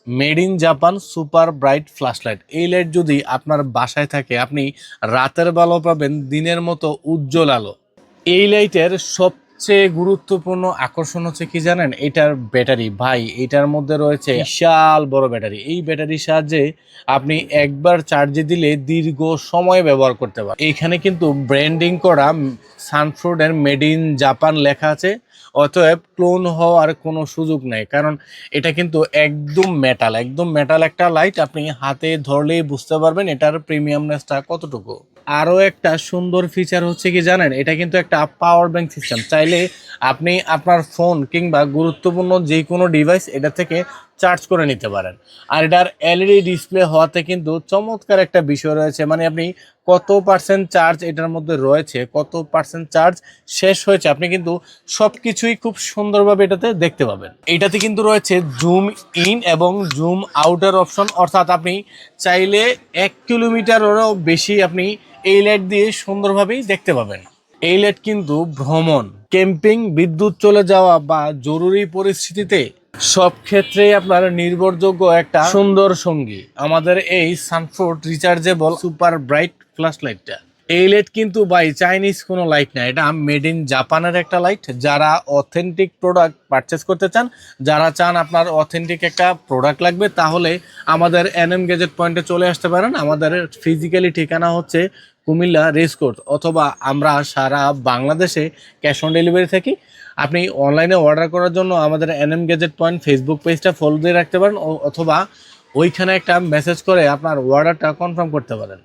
Made in Japan super bright flash light. এই light যদি আপনার বাসায় থাকে, আপনি রাতের বেলাও পাবেন দিনের মতো উজ্জ্বল আলো। এই লাইটের সবচেয়ে গুরুত্বপূর্ণ আকর্ষণ হচ্ছে কি জানেন? এটার ব্যাটারি। ভাই, এটার মধ্যে রয়েছে বিশাল বড় ব্যাটারি। এই ব্যাটারির সাহায্যে আপনি একবার চার্জে দিলে দীর্ঘ সময় ব্যবহার করতে পারেন। এইখানে কিন্তু ব্র্যান্ডিং করা সানফ্রুডের মেড ইন জাপান লেখা আছে, অতএব ক্লোন হওয়ার কোনো সুযোগ নেই, কারণ এটা কিন্তু একদম মেটাল, একদম মেটাল একটা লাইট। আপনি হাতে ধরলেই বুঝতে পারবেন এটার প্রিমিয়ামনেসটা কতটুকু। আরও একটা সুন্দর ফিচার হচ্ছে কি জানেন? এটা কিন্তু একটা পাওয়ার ব্যাংক সিস্টেম। চাইলে আপনি আপনার ফোন কিংবা গুরুত্বপূর্ণ যে কোনো ডিভাইস এটা থেকে চার্জ করে নিতে পারেন। আর এটার এলইডি ডিসপ্লে হওয়াতে কিন্তু চমৎকার একটা বিষয় রয়েছে, মানে আপনি কত পার্সেন্ট চার্জ এটার মধ্যে রয়েছে, কত পার্সেন্ট চার্জ শেষ হয়েছে, আপনি কিন্তু সব কিছুই খুব সুন্দরভাবে এটাতে দেখতে পাবেন। এটাতে কিন্তু রয়েছে জুম ইন এবং জুম আউটের অপশন, অর্থাৎ আপনি চাইলে 1 কিলোমিটারেরও বেশি আপনি এই লাইট দিয়ে সুন্দরভাবেই দেখতে পাবেন। এই লাইট কিন্তু ভ্রমণ, ক্যাম্পিং, বিদ্যুৎ চলে যাওয়া বা জরুরি পরিস্থিতিতে সব ক্ষেত্রেই আপনার নির্ভরযোগ্য একটা সুন্দর সঙ্গী আমাদের এই সানফ্রুড রিচার্জেবল সুপার ব্রাইট ফ্ল্যাশ লাইটটা। এই লাইট কিন্তু ভাই চাইনিজ কোনো লাইট না, এটা মেড ইন জাপানের একটা লাইট। যারা অথেন্টিক প্রোডাক্ট পারচেস করতে চান, যারা চান আপনার অথেন্টিক একটা প্রোডাক্ট লাগবে, তাহলে আমাদের এনএম গ্যাজেট পয়েন্টে চলে আসতে পারেন। আমাদের ফিজিক্যালি ঠিকানা হচ্ছে কুমিল্লা রেসকোর্স, অথবা আমরা সারা বাংলাদেশে ক্যাশ অন ডেলিভারি থাকি। আপনি অনলাইনে অর্ডার করার জন্য আমাদের এনএম গ্যাজেট পয়েন্ট ফেসবুক পেজটা ফলো দিয়ে রাখতে পারেন, অথবা ওইখানে একটা মেসেজ করে আপনার অর্ডারটা কনফার্ম করতে পারেন।